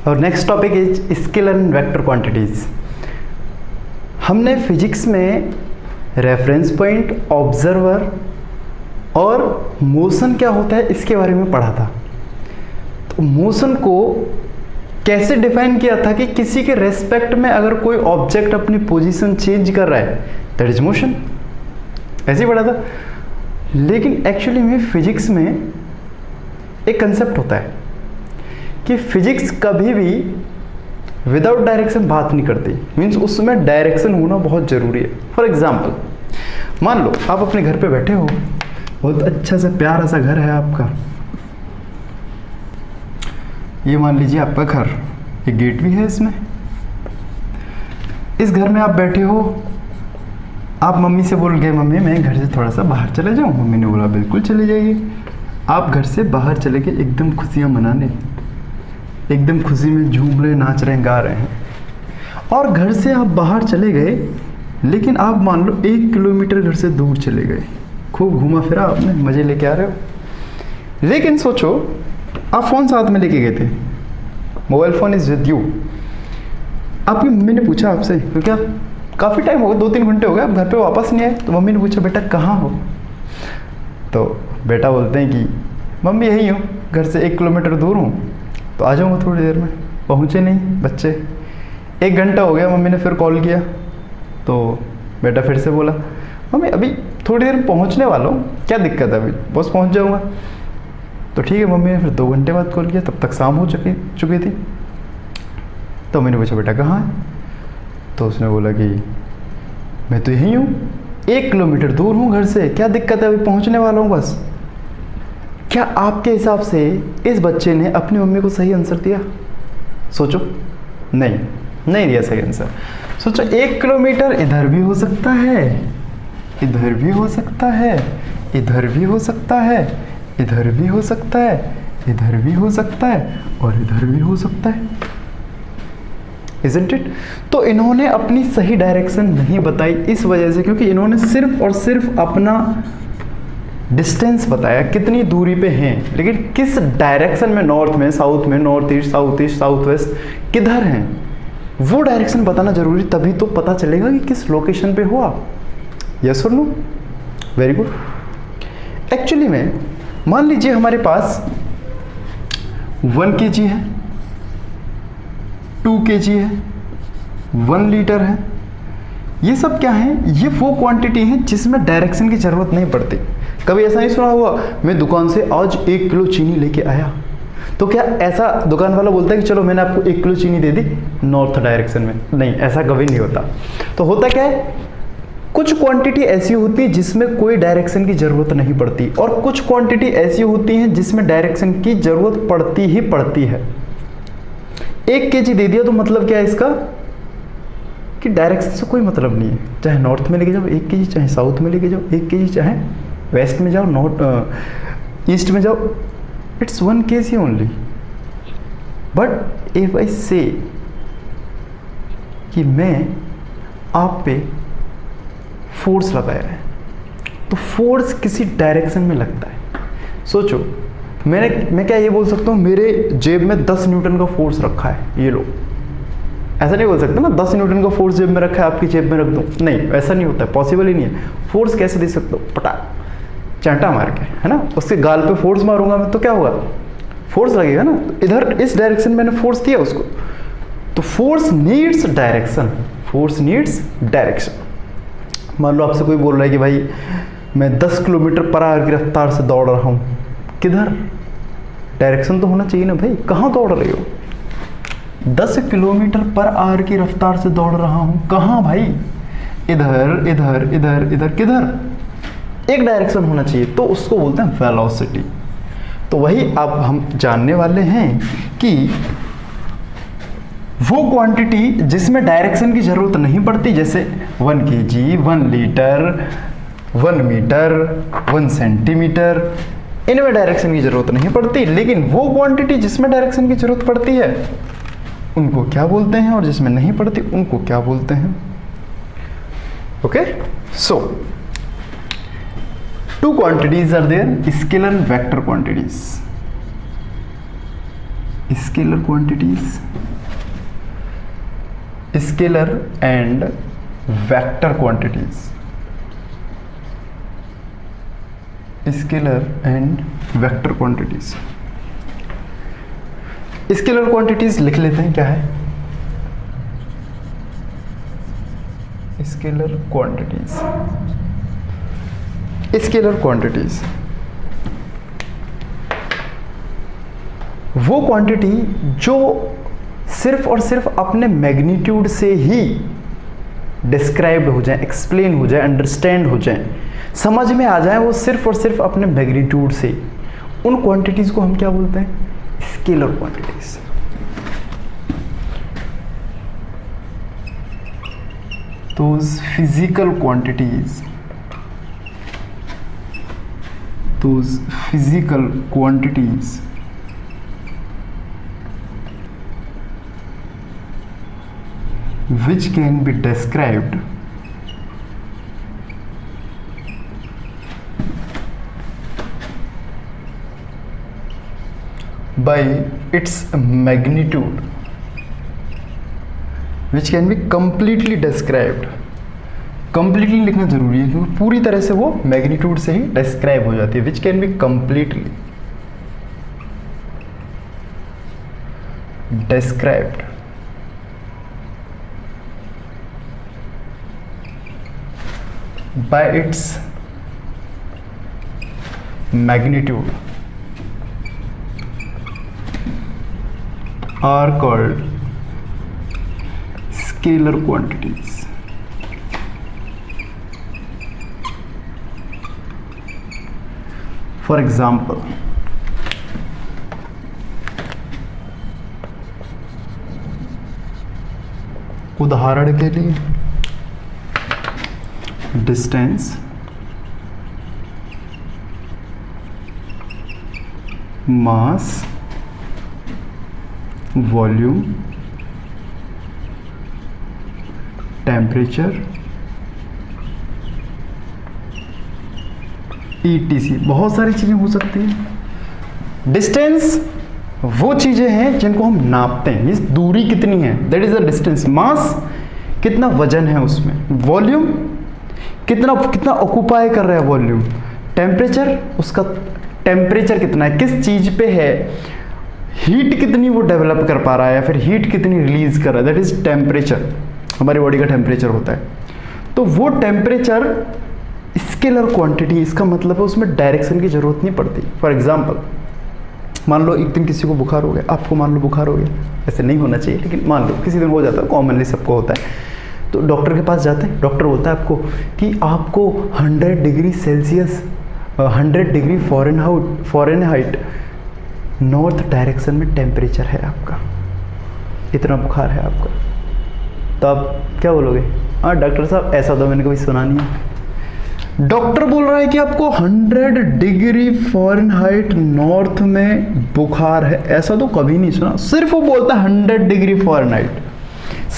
और next topic is scalar and vector quantities. हमने physics में रेफरेंस पॉइंट, ऑब्जर्वर और मोशन क्या होता है इसके बारे में पढ़ा था। तो मोशन को कैसे डिफाइन किया था कि किसी के रेस्पेक्ट में अगर कोई ऑब्जेक्ट अपनी पोजीशन चेंज कर रहा है दैट इज मोशन, ऐसे ही पढ़ा था। लेकिन एक्चुअली में फिजिक्स में एक कंसेप्ट होता है कि फिजिक्स कभी भी विदाउट डायरेक्शन बात नहीं करती, मीन्स उसमें डायरेक्शन होना बहुत ज़रूरी है। फॉर एग्जाम्पल, मान लो आप अपने घर पे बैठे हो, बहुत अच्छा सा प्यारा सा घर है आपका, ये मान लीजिए आपका घर, एक गेट भी है इसमें। इस घर में आप बैठे हो, आप मम्मी से बोल गए मम्मी मैं घर से थोड़ा सा बाहर चले जाऊँ, मम्मी ने बोला बिल्कुल चले जाइए। आप घर से बाहर चले गए एकदम खुशियाँ मनाने, एकदम खुशी में झूम रहे, नाच रहे हैं, गा रहे हैं। और घर से आप बाहर चले गए, लेकिन आप मान लो 1 किलोमीटर घर से दूर चले गए, खूब घूमा फिरा आपने, मज़े लेके आ रहे हो। लेकिन सोचो आप फ़ोन साथ में लेके गए थे, mobile phone is with you. आपकी मम्मी ने पूछा आपसे, तो क्या काफ़ी टाइम हो गया, 2-3 घंटे हो गए, आप घर पे वापस नहीं आए। तो मम्मी ने पूछा बेटा कहाँ हो, तो बेटा बोलते हैं कि मम्मी यही हूँ, घर से 1 किलोमीटर दूर हूँ, तो आ जाऊँगा थोड़ी देर में। पहुँचे नहीं बच्चे, 1 घंटा हो गया, मम्मी ने फिर कॉल किया, तो बेटा फिर से बोला मम्मी अभी थोड़ी देर में पहुँचने वाला हूँ, क्या दिक्कत है, अभी बस पहुँच जाऊँगा। तो ठीक है, मम्मी ने फिर 2 घंटे बाद कॉल किया, तब तक शाम हो चुकी थी। तो मैंने पूछा बेटा कहाँ है, तो उसने बोला कि मैं तो यहीं हूँ, 1 किलोमीटर दूर हूँ घर से, क्या दिक्कत है, अभी पहुँचने वाला हूँ बस। क्या आपके हिसाब से इस बच्चे ने अपनी मम्मी को सही आंसर दिया? सोचो, नहीं दिया सही आंसर। सोचो 1 किलोमीटर इधर भी हो सकता है, इधर भी हो सकता है, इधर भी हो सकता है, इधर भी हो सकता है, इधर भी हो सकता है और इधर भी हो सकता है, Isn't it? तो इन्होंने अपनी सही डायरेक्शन नहीं बताई इस वजह से, क्योंकि इन्होंने सिर्फ और सिर्फ अपना डिस्टेंस बताया, कितनी दूरी पे हैं, लेकिन किस डायरेक्शन में, नॉर्थ में, साउथ में, नॉर्थ ईस्ट, साउथ वेस्ट, किधर हैं, वो डायरेक्शन बताना जरूरी, तभी तो पता चलेगा कि किस लोकेशन पे हो आप। यस और नो? Very good. एक्चुअली में मान लीजिए हमारे पास 1 kg है, 2 kg है, 1 लीटर है। ये सब क्या है? ये वो क्वांटिटी है जिसमें डायरेक्शन की ज़रूरत नहीं पड़ती। कभी ऐसा नहीं सुना हुआ मैं दुकान से आज 1 किलो चीनी लेके आया, तो क्या ऐसा दुकान वाला बोलता है कि चलो मैंने आपको 1 किलो चीनी दे दी नॉर्थ डायरेक्शन में? नहीं, ऐसा कभी नहीं होता। तो होता क्या है, कुछ क्वांटिटी ऐसी होती है जिसमें कोई डायरेक्शन की ज़रूरत नहीं पड़ती, और कुछ क्वांटिटी ऐसी होती हैं जिसमें डायरेक्शन की ज़रूरत पड़ती ही पड़ती है। 1 kg दे दिया तो मतलब क्या है इसका कि डायरेक्शन से कोई मतलब नहीं है, चाहे नॉर्थ में लेके जाओ 1 kg, चाहे साउथ में लेके जाओ 1 kg, चाहे वेस्ट में जाओ, नॉर्थ ईस्ट में जाओ, it's 1 kg only. But if I से कि मैं आप पे फोर्स लगाया है, तो फोर्स किसी डायरेक्शन में लगता है। सोचो मैं क्या ये बोल सकता हूँ मेरे जेब में 10 न्यूटन का फोर्स रखा है, ये लो, ऐसा नहीं बोल सकता ना 10 न्यूटन का फोर्स जेब में रखा है आपकी जेब में रख दूँ, नहीं ऐसा नहीं होता है, पॉसिबल ही नहीं है। फोर्स कैसे दे सकता हूँ? पटा चांटा मार के, है ना, उसके गाल पे फोर्स मारूंगा मैं तो क्या होगा, फोर्स लगेगा ना। इधर इस डायरेक्शन मैंने फोर्स दिया उसको, तो force needs direction, force needs direction. मान लो आपसे कोई बोल रहा है कि भाई मैं 10 किलोमीटर पर आवर की रफ्तार से दौड़ रहा हूँ, किधर? डायरेक्शन तो होना चाहिए ना भाई, कहाँ दौड़ रहे हो? 10 किलोमीटर पर आवर की रफ्तार से दौड़ रहा हूँ, कहाँ भाई? इधर इधर इधर इधर, किधर? एक डायरेक्शन होना चाहिए, तो उसको बोलते हैं वेलोसिटी। तो वही अब हम जानने वाले हैं कि वो क्वांटिटी जिसमें डायरेक्शन की जरूरत नहीं पड़ती, जैसे 1 kg, 1 लीटर, 1 मीटर, 1 सेंटीमीटर, इनमें डायरेक्शन की जरूरत नहीं पड़ती। लेकिन वो क्वांटिटी जिसमें डायरेक्शन की जरूरत पड़ती है उनको क्या बोलते हैं, और जिसमें नहीं पड़ती उनको क्या बोलते हैं? Okay, so 2 quantities are there, scalar and vector quantities. Scalar quantities, scalar and vector quantities, scalar and vector quantities. Scalar quantities लिख लेते हैं, क्या है स्केलर क्वांटिटीज। स्केलर क्वांटिटीज वो क्वांटिटी जो सिर्फ और सिर्फ अपने मैग्नीट्यूड से ही डिस्क्राइब्ड हो जाए, एक्सप्लेन हो जाए, अंडरस्टैंड हो जाए, समझ में आ जाए, वो सिर्फ और सिर्फ अपने मैग्नीट्यूड से, उन क्वांटिटीज को हम क्या बोलते हैं, scalar quantities. those physical quantities which can be described by its magnitude, which can be completely described। completely लिखना जरूरी है क्योंकि पूरी तरह से वो मैग्नीट्यूड से ही डिस्क्राइब हो जाती है। which can be completely described by its magnitude are called scalar quantities। For example, उदाहरण के लिए डिस्टेंस, मास, वॉल्यूम, टेम्परेचर, ETC, बहुत सारी चीजें हो सकती हैं। डिस्टेंस वो चीजें हैं जिनको हम नापते हैं, मींस दूरी कितनी है, दैट इज द डिस्टेंस। मास कितना वजन है उसमें, वॉल्यूम कितना ऑक्यूपाई कर रहा है वॉल्यूम, टेम्परेचर उसका टेम्परेचर कितना है, किस चीज पे है, हीट कितनी वो डेवलप कर पा रहा है या फिर हीट कितनी रिलीज कर रहा है, दैट इज टेम्परेचर। हमारी बॉडी का टेम्परेचर होता है, तो वो टेम्परेचर स्केलर क्वांटिटी, इसका मतलब है उसमें डायरेक्शन की जरूरत नहीं पड़ती। फॉर एग्जांपल, मान लो एक दिन किसी को बुखार हो गया, आपको मान लो बुखार हो गया, ऐसे नहीं होना चाहिए लेकिन मान लो किसी दिन हो जाता है, कॉमनली सबको होता है, तो डॉक्टर के पास जाते हैं, डॉक्टर बोलता है आपको कि आपको 100 degree Celsius 100 degree Fahrenheit north direction में टेम्परेचर है आपका, इतना बुखार है आपका। तो आप क्या बोलोगे, हाँ डॉक्टर साहब ऐसा तो मैंने कभी सुना नहीं है। डॉक्टर बोल रहा है कि आपको 100 डिग्री फ़ारेनहाइट नॉर्थ में बुखार है, ऐसा तो कभी नहीं सुना। सिर्फ वो बोलता है 100 डिग्री फ़ारेनहाइट,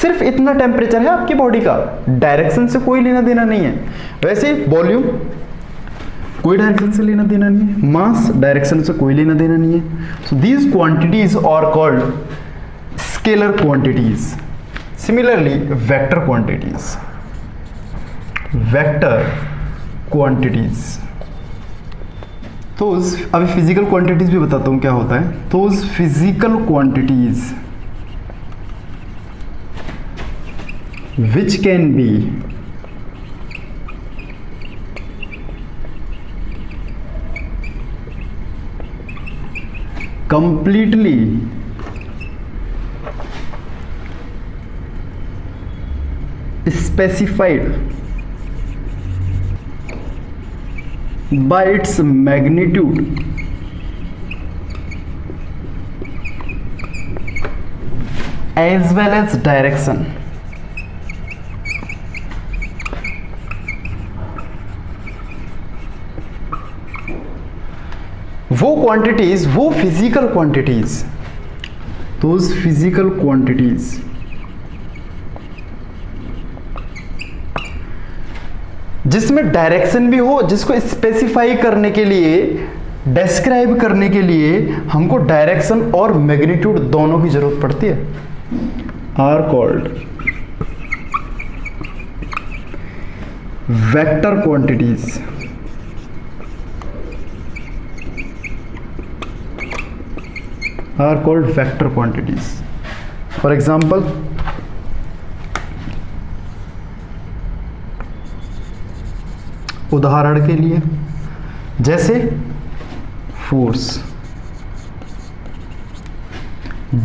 सिर्फ इतना टेम्परेचर है आपकी बॉडी का, डायरेक्शन से कोई लेना देना नहीं है। वैसे वॉल्यूम कोई डायरेक्शन से लेना देना नहीं है, मास डायरेक्शन से कोई लेना देना नहीं है। So these quantities are called scalar quantities. Similarly vector quantities, vector quantities, तो अभी फिजिकल क्वांटिटीज भी बताता हूं क्या होता है। तो physical quantities which can be completely specified by its magnitude as well as direction। वो क्वांटिटीज, वो physical quantities, those physical quantities जिसमें डायरेक्शन भी हो, जिसको स्पेसिफाई करने के लिए डिस्क्राइब करने के लिए हमको डायरेक्शन और मैग्नीट्यूड दोनों की जरूरत पड़ती है, are called vector quantities. Are called vector quantities. For example, उदाहरण के लिए जैसे फोर्स,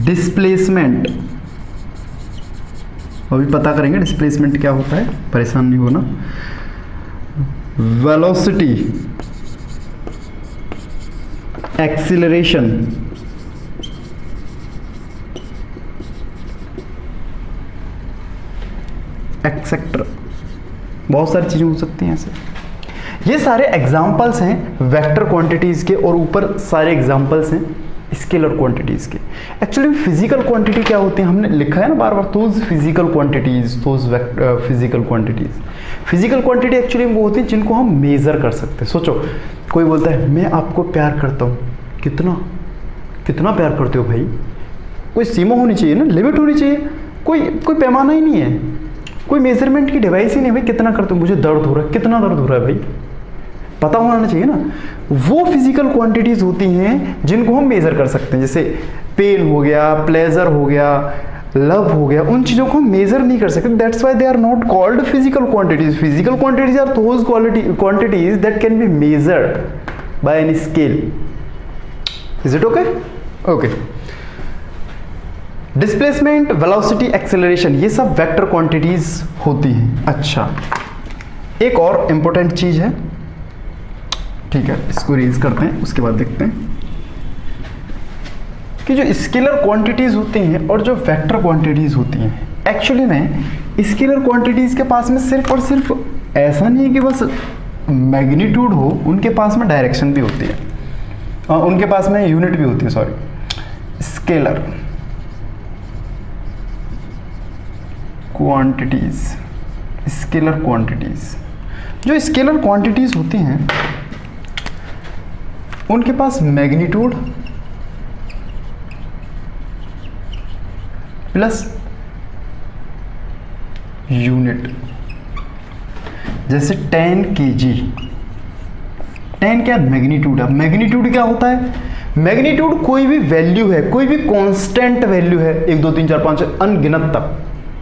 डिस्प्लेसमेंट, अभी पता करेंगे डिस्प्लेसमेंट क्या होता है, परेशान नहीं होना। वेलोसिटी, एक्सीलरेशन, एक्सेट्रा, बहुत सारी चीजें हो सकती हैं ऐसे। ये सारे एग्जाम्पल्स हैं वेक्टर क्वांटिटीज के, और ऊपर सारे एग्जाम्पल्स हैं स्केलर क्वांटिटीज के। एक्चुअली फिजिकल क्वांटिटी क्या होती है, हमने लिखा है ना बार बार, those physical quantities, those physical quantities. Physical quantity actually वो होती है जिनको हम मेजर कर सकते हैं। सोचो, कोई बोलता है मैं आपको प्यार करता हूँ, कितना कितना प्यार करते हो भाई, कोई सीमा होनी चाहिए ना, लिमिट होनी चाहिए, कोई पैमाना ही नहीं है, कोई मेजरमेंट की डिवाइस ही नहीं। भाई कितना करते हो, मुझे दर्द हो रहा है, कितना दर्द हो रहा है भाई, पता होना चाहिए ना। वो फिजिकल क्वांटिटीज होती हैं जिनको हम मेजर कर सकते हैं, जैसे पेन हो गया, प्लेजर हो गया, लव हो गया, उन चीजों को हम मेजर नहीं कर सकते। That's why they are not called physical quantities. Physical quantities are those quantities that can be measured by any scale. Is it okay? Okay. Displacement, velocity, acceleration, ये सब वेक्टर क्वांटिटीज होती हैं। अच्छा, एक और इंपॉर्टेंट चीज है, ठीक है, इसको रेज करते हैं, उसके बाद देखते हैं कि जो स्केलर क्वांटिटीज होती हैं और जो वेक्टर क्वांटिटीज होती हैं, एक्चुअली में स्केलर क्वांटिटीज के पास में सिर्फ और सिर्फ ऐसा नहीं है कि बस मैग्नीट्यूड हो, उनके पास में डायरेक्शन भी होती है, और उनके पास में यूनिट भी होती है। Sorry, scalar quantities, scalar quantities, जो स्केलर क्वांटिटीज होती हैं उनके पास मैग्नीट्यूड प्लस यूनिट, जैसे 10 kg, 10 क्या मैग्नीट्यूड है। मैग्नीट्यूड क्या होता है? मैग्नीट्यूड कोई भी वैल्यू है, कोई भी कांस्टेंट वैल्यू है, 1 2 3 4 5 अनगिनत तक,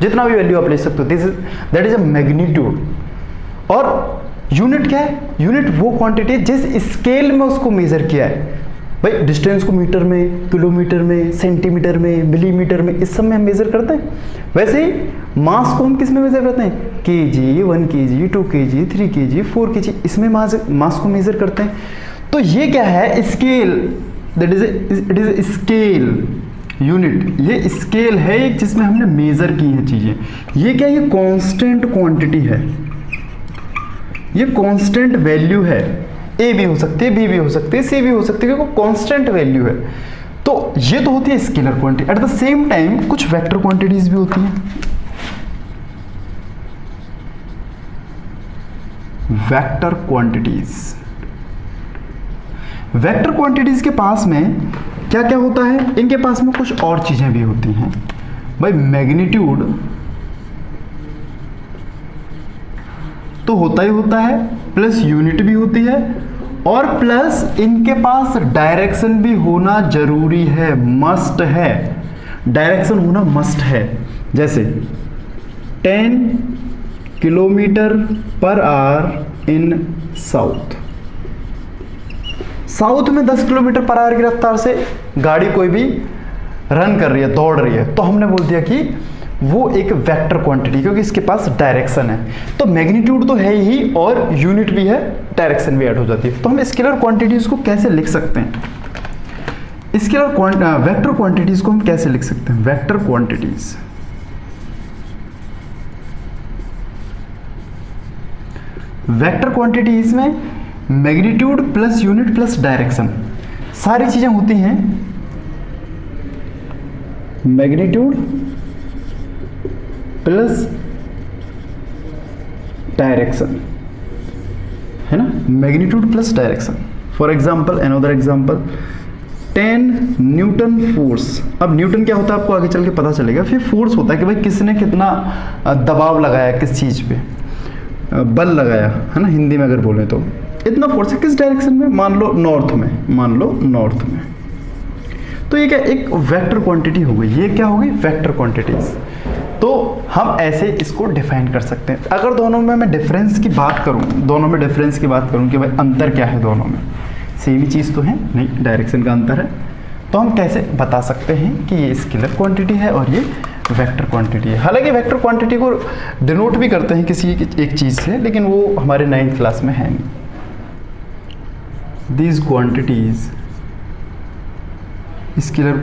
जितना भी वैल्यू आप ले सकते हो, दैट इज अ मैग्नीट्यूड। और यूनिट क्या है? यूनिट वो क्वांटिटी जिस स्केल में उसको मेजर किया है। भाई डिस्टेंस को मीटर में, किलोमीटर में, सेंटीमीटर में, मिलीमीटर में, इस सब में हम मेजर करते हैं। वैसे ही मास को हम किस में मेजर करते हैं? KG, 1 kg, 2 kg, 3 kg, 4 kg, इसमें मास को मेजर करते हैं। तो ये क्या है? Scale, that is it is scale unit. ये स्केल है एक जिसमें हमने मेजर की हैं चीजें। ये क्या? ये कांस्टेंट क्वांटिटी है, ये कांस्टेंट वैल्यू है। ए भी हो सकती है, बी भी हो सकती है, सी भी हो सकती है, क्योंकि कांस्टेंट वैल्यू है। तो ये तो होती है scalar quantity. At the same time कुछ वेक्टर क्वांटिटीज भी होती हैं। वेक्टर क्वांटिटीज, वेक्टर क्वांटिटीज के पास में क्या क्या होता है? इनके पास में कुछ और चीजें भी होती हैं। भाई मैग्नीट्यूड तो होता ही होता है, प्लस यूनिट भी होती है, और प्लस इनके पास डायरेक्शन भी होना जरूरी है, मस्ट है। डायरेक्शन होना मस्ट है। जैसे 10 किलोमीटर पर आवर इन साउथ, साउथ में 10 किलोमीटर पर आवर की रफ्तार से गाड़ी कोई भी रन कर रही है, दौड़ रही है, तो हमने बोल दिया कि वो एक वेक्टर क्वांटिटी, क्योंकि इसके पास डायरेक्शन है। तो मैग्नीट्यूड तो है ही और यूनिट भी है, डायरेक्शन भी ऐड हो जाती है। तो हम स्केलर क्वांटिटीज को कैसे लिख सकते हैं? स्केलर वेक्टर क्वांटिटीज को हम कैसे लिख सकते हैं? वेक्टर क्वांटिटीज, वेक्टर क्वांटिटीज में magnitude plus unit plus direction, सारी चीजें होती हैं। मैग्नीट्यूड प्लस डायरेक्शन, है ना, magnitude plus direction. For example, another example, 10 Newton force. अब न्यूटन क्या होता है आपको आगे चल के पता चलेगा। फिर फोर्स होता है कि भाई किसने कितना दबाव लगाया किस चीज़ पे, बल लगाया, है ना, हिंदी में अगर बोले तो। इतना फोर्स है किस डायरेक्शन में, मान लो नॉर्थ में, मान लो नॉर्थ में। तो ये क्या एक वेक्टर क्वांटिटी हो गई, ये क्या होगी, वेक्टर क्वांटिटीज। तो हम ऐसे इसको डिफाइन कर सकते हैं। अगर दोनों में मैं डिफरेंस की बात करूं, दोनों में डिफरेंस की बात करूं कि भाई अंतर क्या है, दोनों में सेम ही चीज़ तो है नहीं, डायरेक्शन का अंतर है, तो हम कैसे बता सकते हैं कि ये स्केलर क्वांटिटी है और ये वेक्टर क्वांटिटी है। हालांकि वेक्टर क्वांटिटी को डिनोट भी करते हैं किसी एक चीज़ से, लेकिन वो हमारे 9th क्लास में है नहीं। These quantities scalar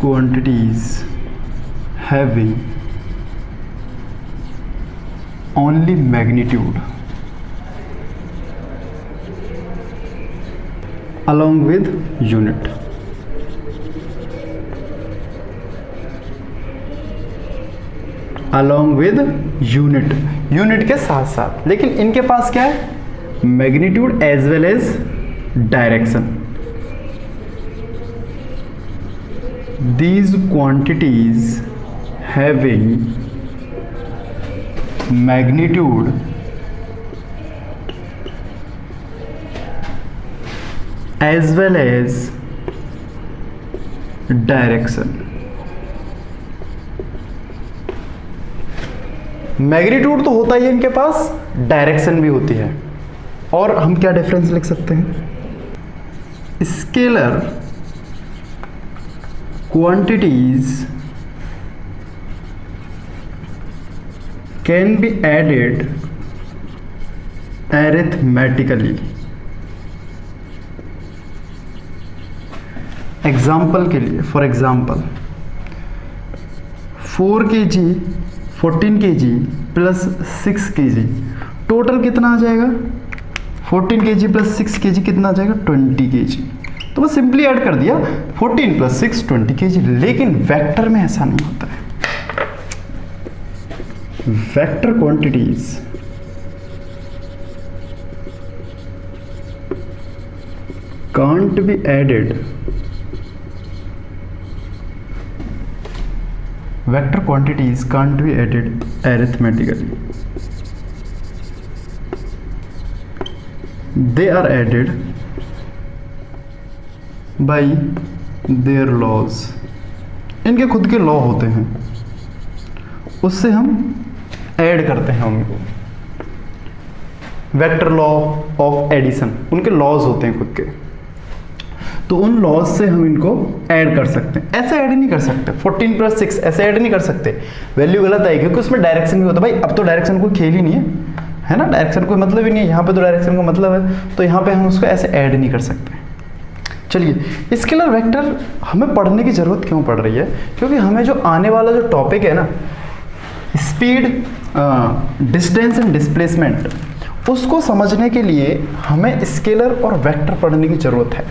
quantities having only magnitude along with unit। along with unit के साथ साथ, लेकिन इनके पास क्या है, magnitude as well as direction. These quantities having magnitude as well as direction। Magnitude तो होता ही है इनके पास, डायरेक्शन भी होती है। और हम क्या डिफरेंस लिख सकते हैं, scalar quantities can be added arithmetically। Example के लिए, for example 4 kg 14 kg plus 6 kg total कितना आ जाएगा, 14 kg प्लस 6 kg कितना आ जाएगा, 20 kg। तो बस सिंपली ऐड कर दिया, 14 प्लस 6 20 kg। लेकिन वेक्टर में ऐसा नहीं होता है। Vector quantities can't be added, vector quantities can't be added arithmetically। they are added by their laws। इनके खुद के लॉ होते हैं, उससे हम ऐड करते हैं उनको। वेक्टर लॉ ऑफ एडिशन, उनके लॉज होते हैं खुद के, तो उन लॉज से हम इनको ऐड कर सकते हैं। ऐसे ऐड नहीं कर सकते, 14 प्लस 6 ऐसे ऐड नहीं कर सकते, वैल्यू गलत आएगी, क्योंकि उसमें डायरेक्शन भी होता है। भाई अब तो डायरेक्शन कोई खेल ही नहीं है ना, डायरेक्शन कोई मतलब ही नहीं है, यहाँ पे तो डायरेक्शन का मतलब है, तो यहाँ पे हम उसको ऐसे ऐड नहीं कर सकते। चलिए, स्केलर वेक्टर हमें पढ़ने की ज़रूरत क्यों पड़ रही है, क्योंकि हमें जो आने वाला जो टॉपिक है ना, स्पीड, डिस्टेंस एंड डिस्प्लेसमेंट, उसको समझने के लिए हमें स्केलर और वेक्टर पढ़ने की ज़रूरत है।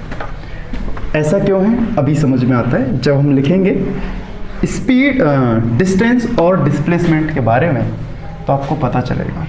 ऐसा क्यों है अभी समझ में आता है जब हम लिखेंगे स्पीड, डिस्टेंस और डिस्प्लेसमेंट के बारे में, तो आपको पता चलेगा।